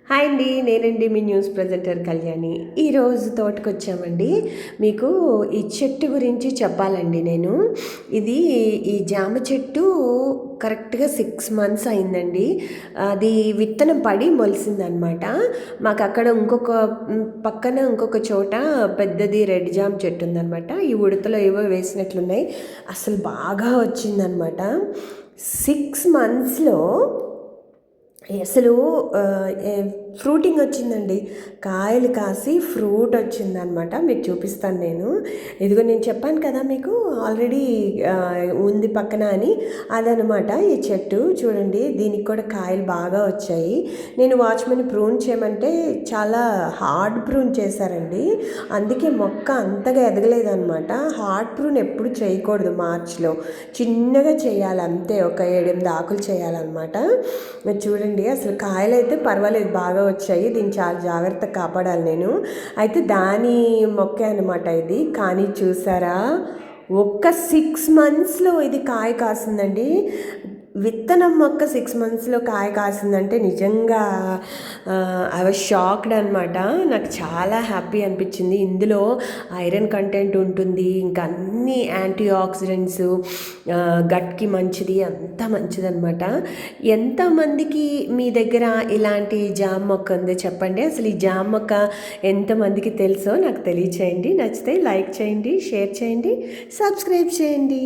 Hi అండి, నేనండి మీ news presenter Kalyani. ఈరోజు తోటకొచ్చామండి. మీకు ఈ చెట్టు గురించి చెప్పాలండి నేను. ఇది ఈ జామ చెట్టు కరెక్ట్గా 6 మంత్స్ అయిందండి. అది విత్తనం పడి మొలిసిందనమాట. మాకు అక్కడ పక్కన ఇంకొక చోట పెద్దది రెడ్ జామ చెట్టు ఉందనమాట. ఈ ఉడతలో ఏవో వేసినట్లున్నాయి. అసలు బాగా వచ్చిందనమాట. 6 మంత్స్లో అసలు ఫ్రూటింగ్ వచ్చిందండి. కాయలు కాసి ఫ్రూట్ వచ్చిందనమాట. మీకు చూపిస్తాను నేను. ఇదిగో నేను చెప్పాను కదా మీకు ఆల్రెడీ ఉంది పక్కన అని. అదనమాట ఈ చెట్టు. చూడండి, దీనికి కూడా కాయలు బాగా వచ్చాయి. నేను వాచ్మెన్ ప్రూన్ చేయమంటే చాలా హార్డ్ ప్రూన్ చేశారండి. అందుకే మొక్క అంతగా ఎదగలేదన్నమాట. హార్డ్ ప్రూన్ ఎప్పుడు చేయకూడదు. మార్చ్లో చిన్నగా చేయాలి అంతే. ఒక 7-8 ఆకులు చేయాలన్నమాట. చూడండి, అసలు కాయలు అయితే పర్వాలేదు, బాగా వచ్చాయి. దీన్ని చాలా జాగ్రత్తగా కాపాడాలి నేను. అయితే దాని మొక్క అనమాట ఇది. కానీ చూసారా, ఒక్క 6 మంత్స్లో ఇది కాయ కాసిందండి. విత్తనం మొక్క 6 మంత్స్లో కాయ కాసిందంటే నిజంగా ఐ వాజ్ షాక్డ్ అనమాట. నాకు చాలా హ్యాపీ అనిపించింది. ఇందులో ఐరన్ కంటెంట్ ఉంటుంది, ఇంకా అన్ని యాంటీ ఆక్సిడెంట్స్, గట్కి మంచిది, అంతా మంచిదన్నమాట. ఎంతమందికి మీ దగ్గర ఇలాంటి జామ మొక్క ఉందో చెప్పండి. అసలు ఈ జామ మొక్క ఎంతమందికి తెలుసో నాకు తెలియచేయండి. నచ్చితే లైక్ చేయండి, షేర్ చేయండి, సబ్స్క్రైబ్ చేయండి.